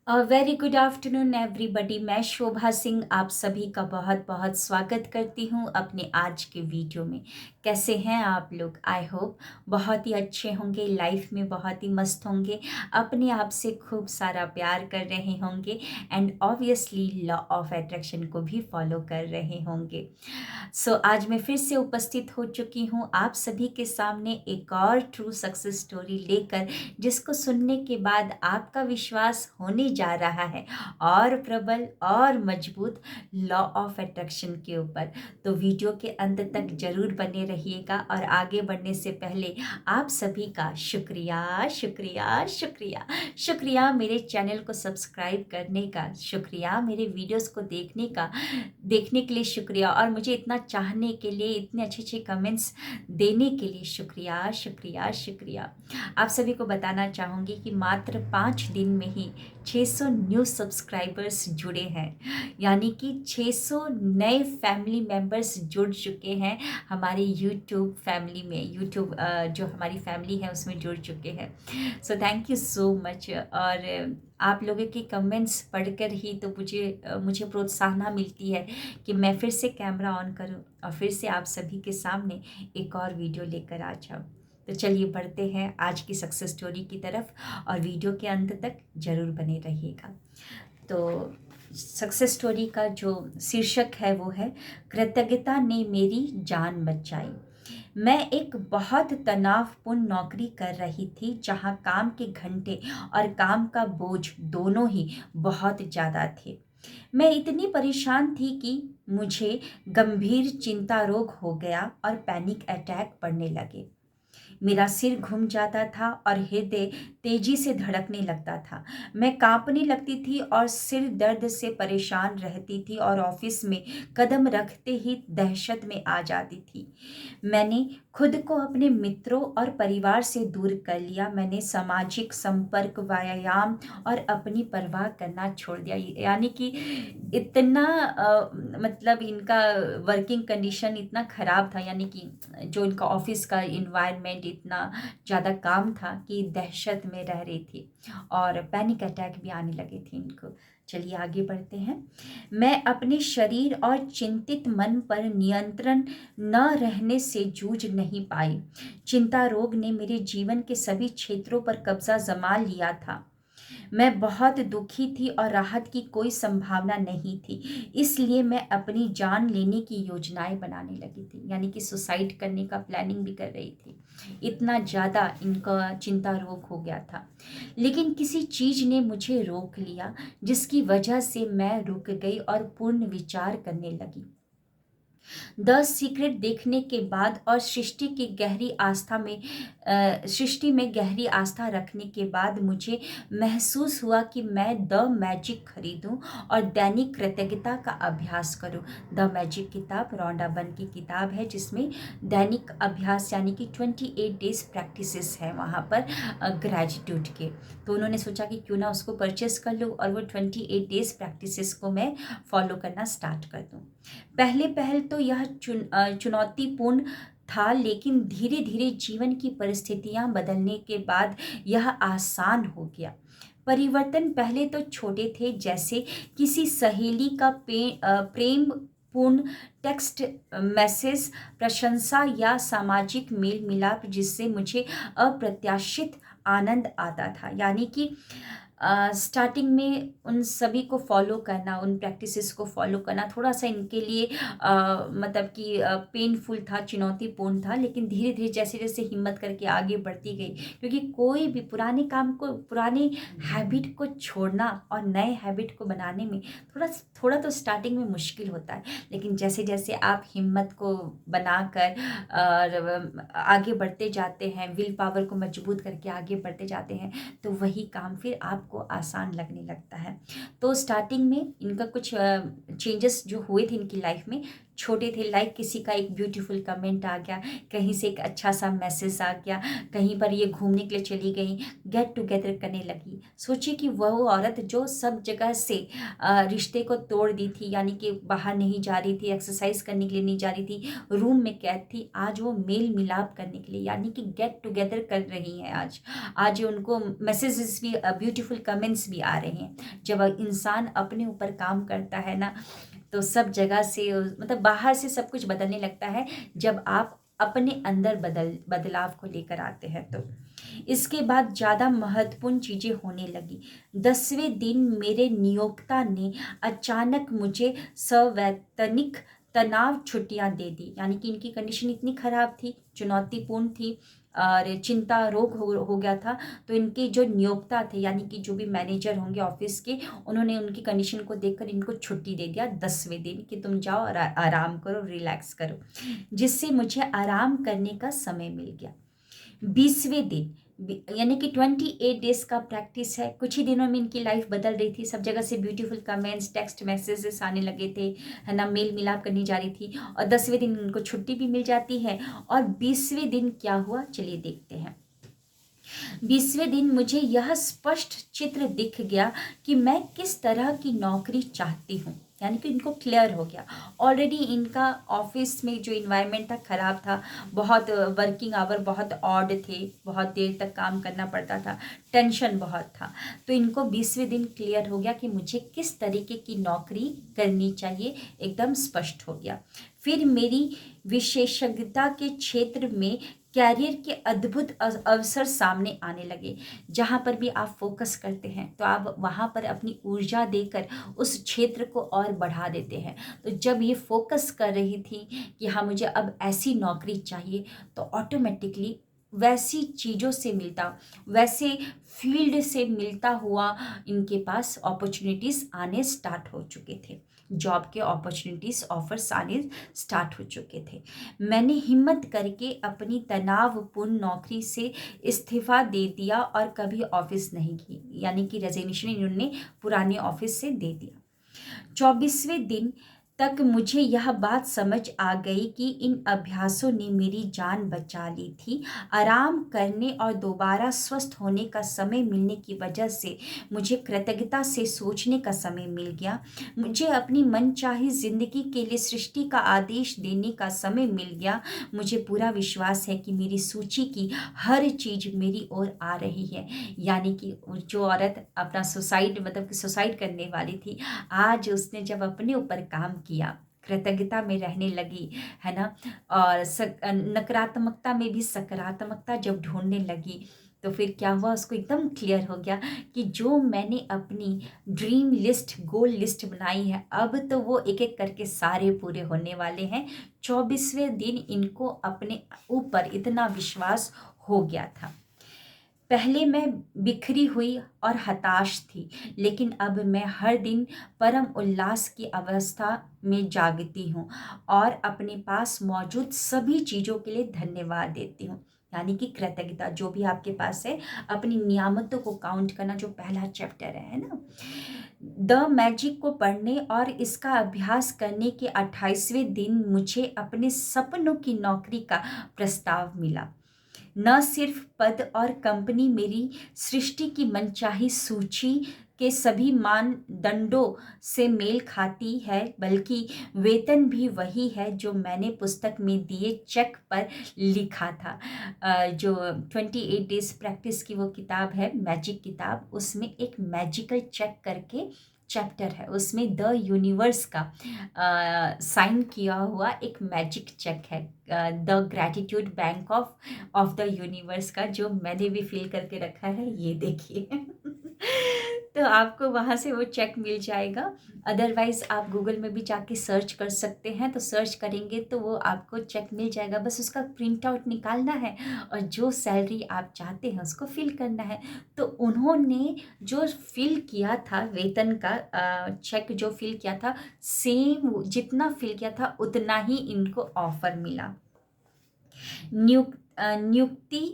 Very good afternoon everybody. मैं शोभा सिंह आप सभी का बहुत बहुत स्वागत करती हूँ अपने आज के वीडियो में। कैसे हैं आप लोग? आई होप बहुत ही अच्छे होंगे, लाइफ में बहुत ही मस्त होंगे, अपने आप से खूब सारा प्यार कर रहे होंगे and obviously law of attraction को भी फॉलो कर रहे होंगे। आज मैं फिर से उपस्थित हो चुकी हूँ आप सभी के सामने एक और ट्रू सक्सेस स्टोरी लेकर, जिसको सुनने के बाद आपका विश्वास होने जा रहा है और प्रबल और मजबूत लॉ ऑफ अट्रैक्शन के ऊपर। तो वीडियो के अंत तक जरूर बने रहिएगा और आगे बढ़ने से पहले आप सभी का शुक्रिया शुक्रिया शुक्रिया शुक्रिया मेरे चैनल को सब्सक्राइब करने का, शुक्रिया मेरे वीडियोस को देखने के लिए शुक्रिया, और मुझे इतना चाहने के लिए, इतने अच्छे अच्छे कमेंट्स देने के लिए शुक्रिया शुक्रिया शुक्रिया। आप सभी को बताना चाहूँगी कि मात्र 5 दिन में ही 600 न्यू सब्सक्राइबर्स जुड़े हैं, यानी कि 600 नए फैमिली मेंबर्स जुड़ चुके हैं हमारे यूट्यूब फैमिली में। यूट्यूब जो हमारी फैमिली है उसमें जुड़ चुके हैं। So thank you so much. और आप लोगों के कमेंट्स पढ़कर ही तो मुझे प्रोत्साहना मिलती है कि मैं फिर से कैमरा ऑन करूं और फिर से आप सभी के सामने एक और वीडियो लेकर आ जाऊं। तो चलिए बढ़ते हैं आज की सक्सेस स्टोरी की तरफ और वीडियो के अंत तक ज़रूर बने रहिएगा। तो सक्सेस स्टोरी का जो शीर्षक है वो है कृतज्ञता ने मेरी जान बचाई। मैं एक बहुत तनावपूर्ण नौकरी कर रही थी, जहां काम के घंटे और काम का बोझ दोनों ही बहुत ज़्यादा थे। मैं इतनी परेशान थी कि मुझे गंभीर चिंता रोग हो गया और पैनिक अटैक पड़ने लगे। मेरा सिर घूम जाता था और हृदय तेजी से धड़कने लगता था। मैं कांपने लगती थी और सिर दर्द से परेशान रहती थी और ऑफिस में कदम रखते ही दहशत में आ जाती थी। मैंने खुद को अपने मित्रों और परिवार से दूर कर लिया। मैंने सामाजिक संपर्क, व्यायाम और अपनी परवाह करना छोड़ दिया। यानी कि इतना मतलब इनका वर्किंग कंडीशन इतना ख़राब था, यानी कि जो इनका ऑफिस का इन्वायरमेंट इतना ज़्यादा काम था कि दहशत में रह रही थी और पैनिक अटैक भी आने लगे थे इनको। चलिए आगे बढ़ते हैं। मैं अपने शरीर और चिंतित मन पर नियंत्रण न रहने से जूझ नहीं पाई। चिंता रोग ने मेरे जीवन के सभी क्षेत्रों पर कब्जा जमा लिया था। मैं बहुत दुखी थी और राहत की कोई संभावना नहीं थी। इसलिए मैं अपनी जान लेने की योजनाएं बनाने लगी थी, यानी कि सुसाइड करने का प्लानिंग भी कर रही थी। इतना ज़्यादा इनका चिंता रोग हो गया था। लेकिन किसी चीज़ ने मुझे रोक लिया, जिसकी वजह से मैं रुक गई और पूर्ण विचार करने लगी। द सीक्रेट देखने के बाद और सृष्टि में गहरी आस्था रखने के बाद मुझे महसूस हुआ कि मैं द मैजिक खरीदूं और दैनिक कृतज्ञता का अभ्यास करूं। द मैजिक किताब रॉन्डा बर्न की किताब है, जिसमें दैनिक अभ्यास यानी कि 28 डेज प्रैक्टिसेस है वहाँ पर ग्रेटिट्यूड के। तो उन्होंने सोचा कि क्यों ना उसको परचेस कर लूँ और वो 28 डेज प्रैक्टिसेस को मैं फॉलो करना स्टार्ट कर दूँ। पहले पहल तो यह चुनौतीपूर्ण था, लेकिन धीरे धीरे जीवन की परिस्थितियां बदलने के बाद यह आसान हो गया। परिवर्तन पहले तो छोटे थे, जैसे किसी सहेली का प्रेम पूर्ण टेक्स्ट मैसेज, प्रशंसा या सामाजिक मेल मिलाप, जिससे मुझे अप्रत्याशित आनंद आता था। यानी कि स्टार्टिंग में उन सभी को फॉलो करना, उन प्रैक्टिसेस को फॉलो करना थोड़ा सा इनके लिए मतलब कि पेनफुल था, चुनौतीपूर्ण था, लेकिन धीरे धीरे जैसे जैसे हिम्मत करके आगे बढ़ती गई, क्योंकि कोई भी पुराने काम को, पुराने हैबिट को छोड़ना और नए हैबिट को बनाने में थोड़ा थोड़ा तो स्टार्टिंग में मुश्किल होता है, लेकिन जैसे जैसे आप हिम्मत को बनाकर और आगे बढ़ते जाते हैं, विल पावर को मजबूत करके आगे बढ़ते जाते हैं, तो वही काम फिर आपको आसान लगने लगता है। तो स्टार्टिंग में इनका कुछ चेंजेस जो हुए थे इनकी लाइफ में, छोटे थे, लाइक किसी का एक ब्यूटीफुल कमेंट आ गया, कहीं से एक अच्छा सा मैसेज आ गया, कहीं पर ये घूमने के लिए चली गई, गेट टुगेदर करने लगी। सोचिए कि वह औरत जो सब जगह से रिश्ते को तोड़ दी थी, यानी कि बाहर नहीं जा रही थी, एक्सरसाइज करने के लिए नहीं जा रही थी, रूम में कैद थी, आज वो मेल मिलाप करने के लिए यानी कि गेट टुगेदर कर रही हैं। आज उनको मैसेजेस भी, ब्यूटीफुल कमेंट्स भी आ रहे हैं। जब इंसान अपने ऊपर काम करता है ना, तो सब जगह से, मतलब बाहर से सब कुछ बदलने लगता है जब आप अपने अंदर बदलाव को लेकर आते हैं। तो इसके बाद ज़्यादा महत्वपूर्ण चीज़ें होने लगी। 10वें दिन मेरे नियोक्ता ने अचानक मुझे सवैतनिक तनाव छुट्टियां दे दी, यानी कि इनकी कंडीशन इतनी ख़राब थी, चुनौतीपूर्ण थी और चिंता रोग हो गया था। तो इनके जो नियोक्ता थे, यानी कि जो भी मैनेजर होंगे ऑफिस के, उन्होंने उनकी कंडीशन को देखकर इनको छुट्टी दे दिया 10वें दिन कि तुम जाओ और आराम करो, रिलैक्स करो, जिससे मुझे आराम करने का समय मिल गया। 20वें दिन यानी कि 28 डेज का प्रैक्टिस है। कुछ ही दिनों में इनकी लाइफ बदल रही थी, सब जगह से ब्यूटीफुल कमेंट्स, टेक्स्ट मैसेजेस आने लगे थे, है ना, मेल मिलाप करनी जा रही थी और 10वें दिन इनको छुट्टी भी मिल जाती है। और 20वें दिन क्या हुआ, चलिए देखते हैं। 20वें दिन मुझे यह स्पष्ट चित्र दिख गया कि मैं किस तरह की नौकरी चाहती हूँ, यानी कि इनको क्लियर हो गया। ऑलरेडी इनका ऑफिस में जो इन्वायरमेंट था खराब था, बहुत वर्किंग आवर बहुत ऑड थे, बहुत देर तक काम करना पड़ता था, टेंशन बहुत था। तो इनको 20वें दिन क्लियर हो गया कि मुझे किस तरीके की नौकरी करनी चाहिए, एकदम स्पष्ट हो गया। फिर मेरी विशेषज्ञता के क्षेत्र में कैरियर के अद्भुत अवसर सामने आने लगे। जहाँ पर भी आप फोकस करते हैं तो आप वहाँ पर अपनी ऊर्जा देकर उस क्षेत्र को और बढ़ा देते हैं। तो जब ये फोकस कर रही थी कि हाँ मुझे अब ऐसी नौकरी चाहिए, तो ऑटोमेटिकली वैसी चीज़ों से मिलता, वैसे फील्ड से मिलता हुआ इनके पास अपॉर्चुनिटीज़ आने स्टार्ट हो चुके थे, जॉब के अपॉर्चुनिटीज़ ऑफर्स आने स्टार्ट हो चुके थे। मैंने हिम्मत करके अपनी तनावपूर्ण नौकरी से इस्तीफा दे दिया और कभी ऑफिस नहीं की, यानी कि रेजिग्नेशन इन्होंने पुराने ऑफिस से दे दिया। 24वें दिन तक मुझे यह बात समझ आ गई कि इन अभ्यासों ने मेरी जान बचा ली थी। आराम करने और दोबारा स्वस्थ होने का समय मिलने की वजह से मुझे कृतज्ञता से सोचने का समय मिल गया। मुझे अपनी मनचाही जिंदगी के लिए सृष्टि का आदेश देने का समय मिल गया। मुझे पूरा विश्वास है कि मेरी सूची की हर चीज़ मेरी ओर आ रही है, यानी कि जो औरत अपना सुसाइड, मतलब कि सुसाइड करने वाली थी, आज उसने जब अपने ऊपर काम किया, कृतज्ञता में रहने लगी, है ना, और नकारात्मकता में भी सकारात्मकता जब ढूंढने लगी, तो फिर क्या हुआ, उसको एकदम क्लियर हो गया कि जो मैंने अपनी ड्रीम लिस्ट, गोल लिस्ट बनाई है, अब तो वो एक एक करके सारे पूरे होने वाले हैं। 24वें दिन इनको अपने ऊपर इतना विश्वास हो गया था। पहले मैं बिखरी हुई और हताश थी, लेकिन अब मैं हर दिन परम उल्लास की अवस्था में जागती हूँ और अपने पास मौजूद सभी चीज़ों के लिए धन्यवाद देती हूँ, यानी कि कृतज्ञता जो भी आपके पास है, अपनी नियामतों को काउंट करना, जो पहला चैप्टर है ना। द मैजिक को पढ़ने और इसका अभ्यास करने के 28वें दिन मुझे अपने सपनों की नौकरी का प्रस्ताव मिला। न सिर्फ पद और कंपनी मेरी सृष्टि की मनचाही सूची के सभी मानदंडों से मेल खाती है, बल्कि वेतन भी वही है जो मैंने पुस्तक में दिए चेक पर लिखा था। जो 28 डेज प्रैक्टिस की वो किताब है, मैजिक किताब, उसमें एक मैजिकल चेक करके चैप्टर है, उसमें द यूनिवर्स का साइन किया हुआ एक मैजिक चेक है, the gratitude bank of the universe का, जो मैंने भी फिल करके रखा है, ये देखिए। तो आपको वहाँ से वो चेक मिल जाएगा। अदरवाइज़ आप गूगल में भी जाके सर्च कर सकते हैं, तो सर्च करेंगे तो वो आपको चेक मिल जाएगा, बस उसका प्रिंट आउट निकालना है और जो सैलरी आप चाहते हैं उसको फिल करना है। तो उन्होंने जो फिल किया था वेतन का चेक जो फिल किया था, सेम जितना फिल किया था उतना ही इनको ऑफर मिला। नियुक्ति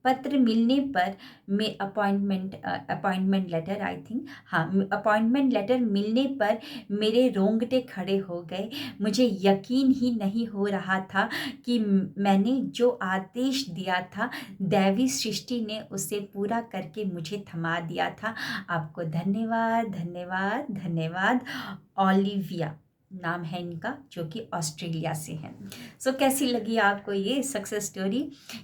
पत्र मिलने पर मैं अपॉइंटमेंट लेटर, आई थिंक, हाँ, अपॉइंटमेंट लेटर मिलने पर मेरे रोंगटे खड़े हो गए। मुझे यकीन ही नहीं हो रहा था कि मैंने जो आदेश दिया था दैवी सृष्टि ने उसे पूरा करके मुझे थमा दिया था। आपको धन्यवाद, धन्यवाद, धन्यवाद। ओलिविया नाम है इनका, जो कि ऑस्ट्रेलिया से है। सो कैसी लगी आपको ये सक्सेस स्टोरी,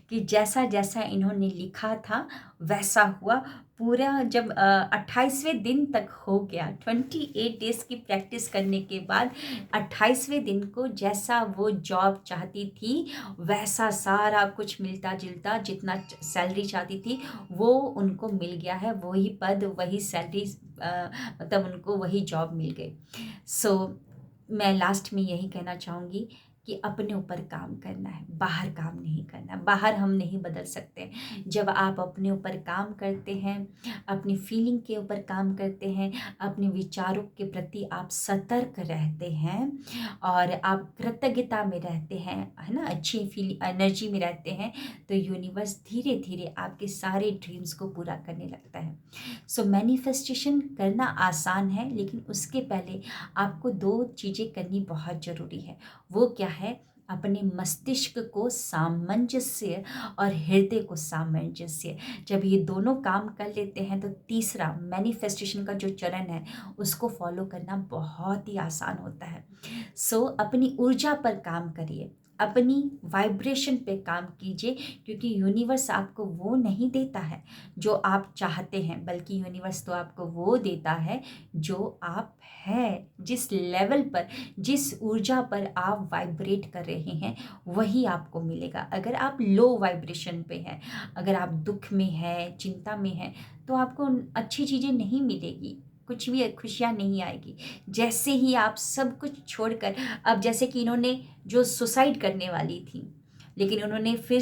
कि जैसा जैसा इन्होंने लिखा था वैसा हुआ। पूरा जब 28वें दिन तक हो गया, 28 डेज की प्रैक्टिस करने के बाद 28वें दिन को जैसा वो जॉब चाहती थी वैसा सारा कुछ मिलता जुलता, जितना सैलरी चाहती थी वो उनको मिल गया है। वही पद, वही सैलरी, मतलब उनको वही जॉब मिल गई। सो मैं लास्ट में यही कहना चाहूँगी कि अपने ऊपर काम करना है, बाहर काम नहीं करना। बाहर हम नहीं बदल सकते। जब आप अपने ऊपर काम करते हैं, अपनी फीलिंग के ऊपर काम करते हैं, अपने विचारों के प्रति आप सतर्क रहते हैं और आप कृतज्ञता में रहते हैं, है ना, अच्छी फीलिंग एनर्जी में रहते हैं, तो यूनिवर्स धीरे धीरे आपके सारे ड्रीम्स को पूरा करने लगता है। सो मैनिफेस्टेशन करना आसान है, लेकिन उसके पहले आपको 2 चीज़ें करनी बहुत ज़रूरी है। वो क्या है? अपने मस्तिष्क को सामंजस्य और हृदय को सामंजस्य। जब ये दोनों काम कर लेते हैं तो तीसरा मैनिफेस्टेशन का जो चरण है उसको फॉलो करना बहुत ही आसान होता है। सो अपनी ऊर्जा पर काम करिए, अपनी वाइब्रेशन पे काम कीजिए, क्योंकि यूनिवर्स आपको वो नहीं देता है जो आप चाहते हैं, बल्कि यूनिवर्स तो आपको वो देता है जो आप हैं। जिस लेवल पर, जिस ऊर्जा पर आप वाइब्रेट कर रहे हैं वही आपको मिलेगा। अगर आप लो वाइब्रेशन पे हैं, अगर आप दुख में हैं, चिंता में हैं, तो आपको अच्छी चीज़ें नहीं मिलेगी, कुछ भी खुशियाँ नहीं आएगी। जैसे ही आप सब कुछ छोड़कर, अब जैसे कि इन्होंने जो सुसाइड करने वाली थी, लेकिन उन्होंने फिर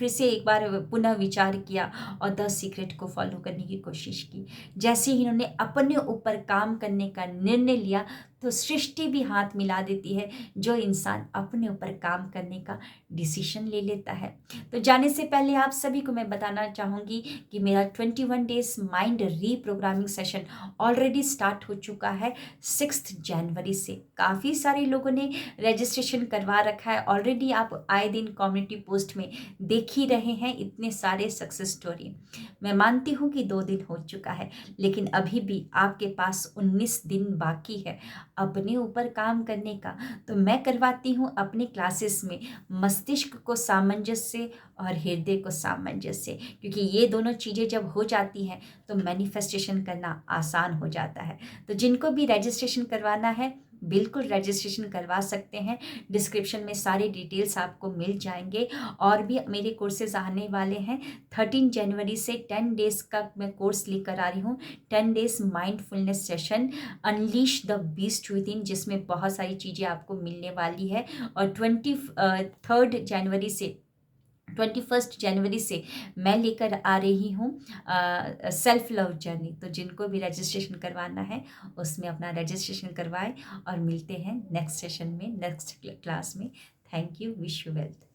से एक बार पुनः विचार किया और द सीक्रेट को फॉलो करने की कोशिश की। जैसे ही इन्होंने अपने ऊपर काम करने का निर्णय लिया तो सृष्टि भी हाथ मिला देती है, जो इंसान अपने ऊपर काम करने का डिसीजन ले लेता है। तो जाने से पहले आप सभी को मैं बताना चाहूँगी कि मेरा 21 days mind reprogramming session already start हो चुका है 6 जनवरी से। काफ़ी सारे लोगों ने रजिस्ट्रेशन करवा रखा है ऑलरेडी। आप आए दिन कम्युनिटी पोस्ट में देख ही रहे हैं इतने सारे सक्सेस स्टोरी। मैं मानती हूँ कि 2 दिन हो चुका है, लेकिन अभी भी आपके पास 19 दिन बाकी है अपने ऊपर काम करने का। तो मैं करवाती हूँ अपनी क्लासेस में मस्तिष्क को सामंजस्य और हृदय को सामंजस्य, क्योंकि ये दोनों चीज़ें जब हो जाती हैं तो मैनिफेस्टेशन करना आसान हो जाता है। तो जिनको भी रजिस्ट्रेशन करवाना है बिल्कुल रजिस्ट्रेशन करवा सकते हैं। डिस्क्रिप्शन में सारे डिटेल्स आपको मिल जाएंगे। और भी मेरे कोर्सेज आने वाले हैं। 13 जनवरी से 10 डेज़ का मैं कोर्स लेकर आ रही हूँ, 10 days mindfulness session, unleash the beast with in, जिसमें बहुत सारी चीज़ें आपको मिलने वाली है। और 21 जनवरी से मैं लेकर आ रही हूँ सेल्फ लव जर्नी। तो जिनको भी रजिस्ट्रेशन करवाना है उसमें अपना रजिस्ट्रेशन करवाएं और मिलते हैं नेक्स्ट सेशन में, नेक्स्ट क्लास में। Thank you, wish you wealth.